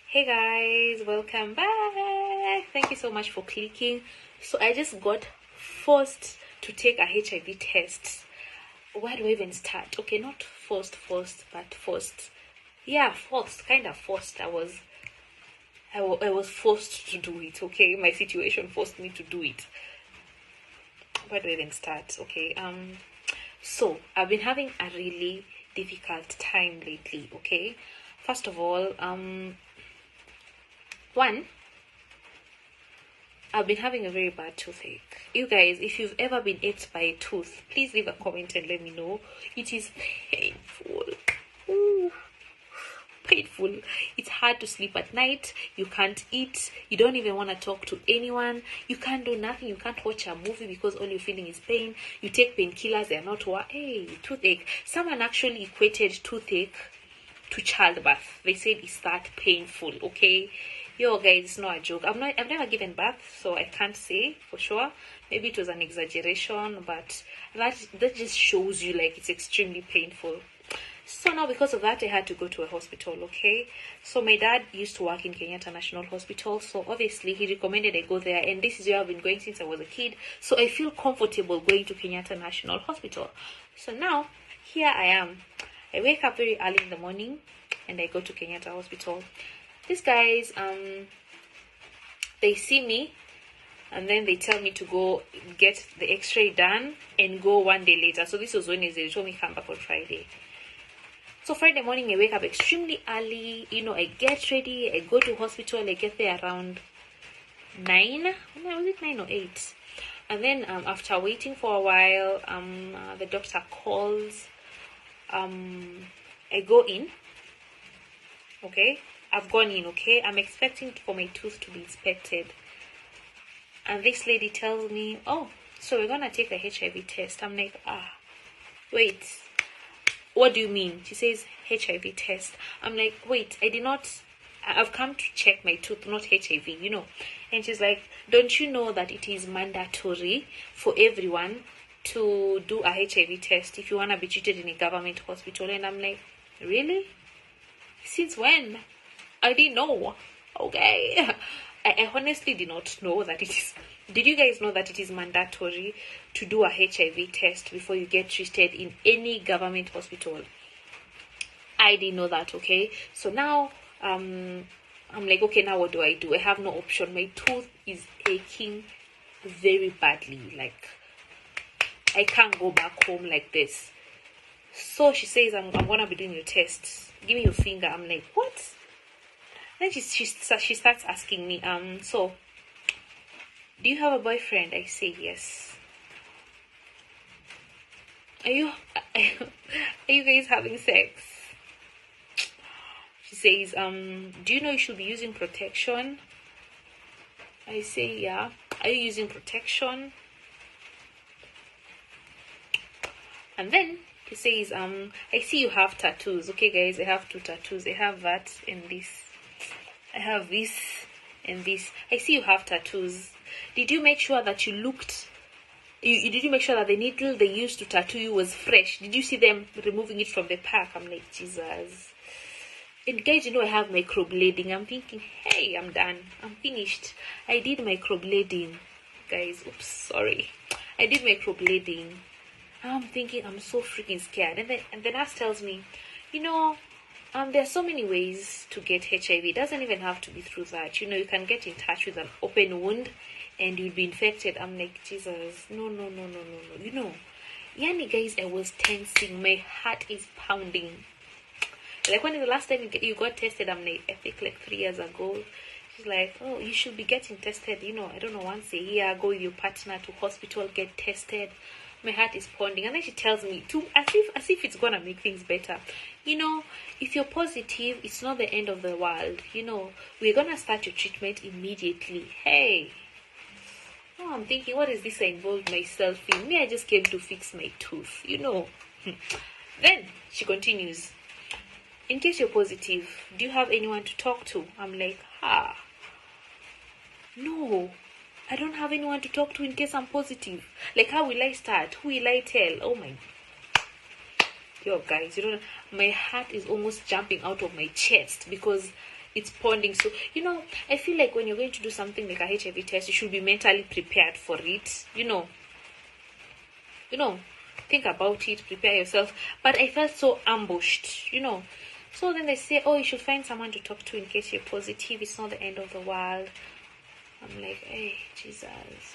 Hey guys, welcome back. Thank you so much for clicking. So I just got forced to take a HIV test. Where do I even start? Okay, not forced, but forced. Yeah, forced, kind of forced. I was forced to do it. Okay, my situation forced me to do it. Where do I even start? Okay, so I've been having a really difficult time lately. Okay, first of all, one, I've been having a very bad toothache. You guys, if you've ever been ached by a tooth, please leave a comment and let me know. It is painful. Ooh, painful. It's hard to sleep at night. You can't eat. You don't even want to talk to anyone. You can't do nothing. You can't watch a movie because all you're feeling is pain. You take painkillers. They're not toothache. Someone actually equated toothache to childbirth. They said it's that painful. Okay, yo guys, it's not a joke. I've never given birth, so I can't say for sure. Maybe it was an exaggeration, but that just shows you like it's extremely painful. So now because of that, I had to go to a hospital. Okay, so my dad used to work in Kenyatta National Hospital, so obviously he recommended I go there, and this is where I've been going since I was a kid, so I feel comfortable going to Kenyatta National Hospital. So now here I am. I wake up very early in the morning and I go to Kenyatta Hospital. These guys, they see me and then they tell me to go get the x-ray done and go one day later. So this was Wednesday. They told me come back on Friday. So Friday morning, I wake up extremely early. I get ready. I go to hospital. I get there around 9. Was it 9 or 8? And then after waiting for a while, the doctor calls. I go in. Okay, I've gone in. Okay, I'm expecting for my tooth to be inspected, and this lady tells me, oh, so we're gonna take the HIV test. I'm like, wait, what do you mean? She says HIV test. I'm like, wait, I've come to check my tooth, not HIV, and she's like, don't you know that it is mandatory for everyone to do a HIV test if you want to be treated in a government hospital? And I'm like, really? Since when? I didn't know. Okay. I honestly did not know that it is. Did you guys know that it is mandatory to do a HIV test before you get treated in any government hospital? I didn't know that. Okay. So now I'm like, okay, now what do? I have no option. My tooth is aching very badly. Like, I can't go back home like this. So she says, I'm gonna be doing your test. Give me your finger. I'm like, what? Then she starts asking me, so do you have a boyfriend? I say yes. Are you guys having sex? She says, do you know you should be using protection? I say, yeah. Are you using protection? And then he says, I see you have tattoos. Okay, guys, I have 2 tattoos. I have that and this. I have this and this. I see you have tattoos. Did you make sure that you looked? Did you make sure that the needle they used to tattoo you was fresh? Did you see them removing it from the pack? I'm like, Jesus. And guys, I have microblading. I'm thinking, hey, I'm done. I'm finished. I did microblading. Guys, oops, sorry. I did microblading. I'm thinking, I'm so freaking scared. And the nurse tells me, there are so many ways to get HIV. It doesn't even have to be through that. You can get in touch with an open wound and you'll be infected. I'm like, Jesus, no. Yani, guys, I was tensing. My heart is pounding. Like, when is the last time you got tested? I'm like, I think like 3 years ago. She's like, oh, you should be getting tested, I don't know, once a year. Go with your partner to hospital, get tested. My heart is pounding. And then she tells me as if it's gonna make things better. If you're positive, it's not the end of the world. We're gonna start your treatment immediately. Hey. Oh, I'm thinking, what is this I involved myself in? I just came to fix my tooth, Then she continues, in case you're positive, do you have anyone to talk to? I'm like, no, I don't have anyone to talk to in case I'm positive. Like, how will I start? Who will I tell? Oh my. Yo, guys, my heart is almost jumping out of my chest because it's ponding. So, I feel like when you're going to do something like a HIV test, you should be mentally prepared for it. Think about it, prepare yourself. But I felt so ambushed. So then they say, oh, you should find someone to talk to in case you're positive. It's not the end of the world. I'm like, hey, Jesus.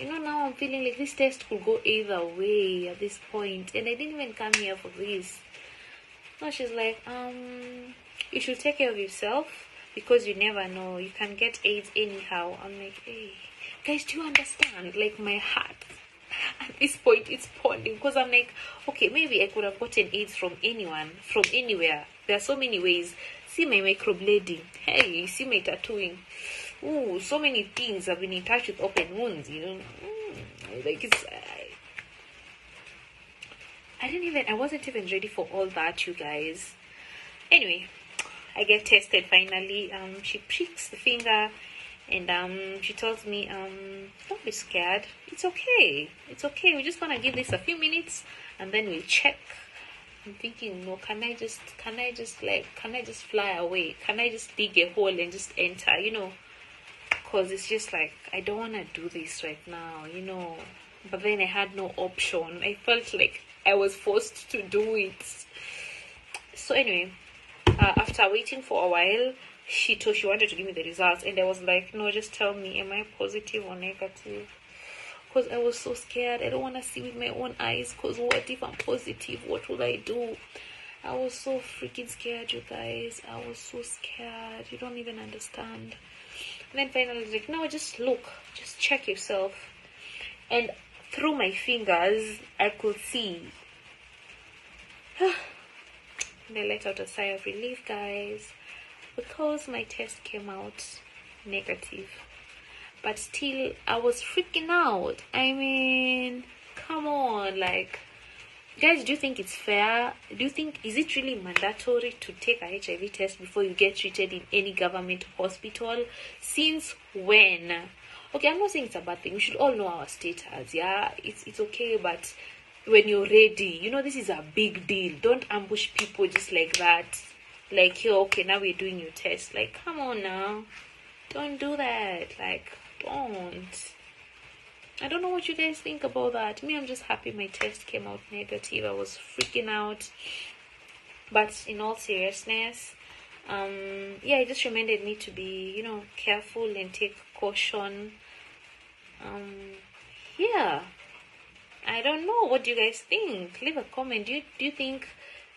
Now I'm feeling like this test could go either way at this point. And I didn't even come here for this. Now she's like, you should take care of yourself because you never know. You can get AIDS anyhow. I'm like, hey, guys, do you understand? Like, my heart at this point it's pounding because I'm like, okay, maybe I could have gotten AIDS from anyone, from anywhere. There are so many ways. See my microblading. Hey, see my tattooing. Ooh, so many things. I've been in touch with open wounds, like it's I wasn't even ready for all that, you guys. Anyway, I get tested finally. She pricks the finger and she tells me, don't be scared. It's okay. We're just gonna give this a few minutes and then we'll check. I'm thinking, no, can I just fly away? Can I just dig a hole and just enter, because it's just like, I don't want to do this right now, but then I had no option. I felt like I was forced to do it. So anyway, after waiting for a while, she wanted to give me the results, and I was like, no, just tell me, am I positive or negative? Because I was so scared. I don't want to see with my own eyes, because what if I'm positive? What will I do? I was so freaking scared, you guys. I was so scared. You don't even understand. And then finally I was like, no, just look, just check yourself. And through my fingers I could see. And I let out a sigh of relief, guys, because my test came out negative. But still I was freaking out. I mean, come on, like, guys, do you think it's fair? Is it really mandatory to take a HIV test before you get treated in any government hospital? Since when? Okay, I'm not saying it's a bad thing. We should all know our status, yeah? It's okay, but when you're ready, this is a big deal. Don't ambush people just like that. Like, here, okay, now we're doing your test. Like, come on now. Don't do that. Like, don't. I don't know what you guys think about that. Me, I'm just happy my test came out negative. I was freaking out. But in all seriousness, it just reminded me to be, careful and take caution. I don't know. What do you guys think? Leave a comment. Do you think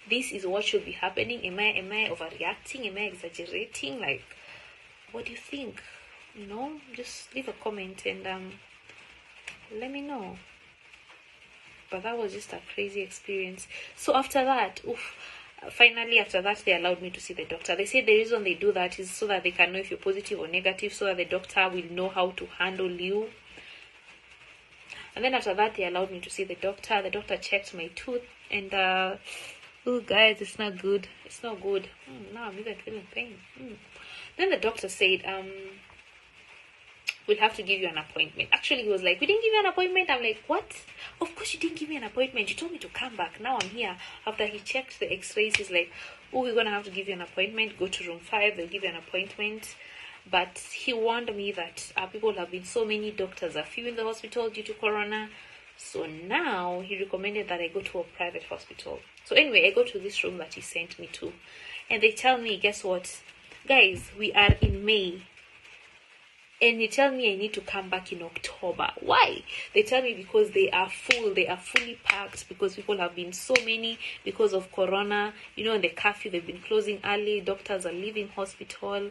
this is what should be happening? Am I overreacting? Am I exaggerating? Like, what do you think? Just leave a comment and let me know. But that was just a crazy experience. So after that, finally after that, they allowed me to see the doctor. They said the reason they do that is so that they can know if you're positive or negative, so that the doctor will know how to handle you. And then after that, they allowed me to see the doctor. The doctor checked my tooth and guys, it's not good. It's not good. Now I'm even feeling pain. Then the doctor said, we'll have to give you an appointment. Actually, he was like, we didn't give you an appointment. I'm like, what? Of course you didn't give me an appointment. You told me to come back. Now I'm here. After he checked the x-rays, he's like, we're going to have to give you an appointment. Go to room 5. They'll give you an appointment. But he warned me that people have been so many doctors are few in the hospital due to corona. So now he recommended that I go to a private hospital. So anyway, I go to this room that he sent me to. And they tell me, guess what? Guys, we are in May. And they tell me I need to come back in October. Why? They tell me because they are full. They are fully packed because people have been so many because of corona. In the curfew, they've been closing early. Doctors are leaving hospital.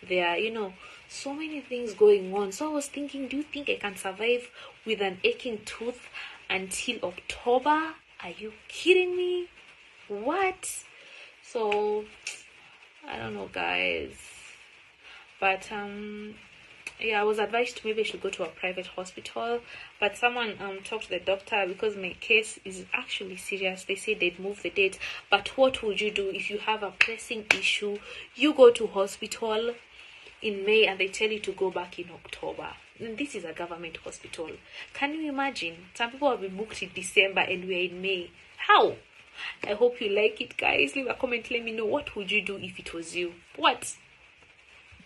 There are, so many things going on. So I was thinking, do you think I can survive with an aching tooth until October? Are you kidding me? What? So, I don't know, guys. But, I was advised maybe I should go to a private hospital, but someone talked to the doctor because my case is actually serious. They say they'd move the date. But what would you do if you have a pressing issue? You go to hospital in May and they tell you to go back in October. And this is a government hospital. Can you imagine? Some people have been booked in December and we're in May. How? I hope you like it, guys. Leave a comment. Let me know, what would you do if it was you? What?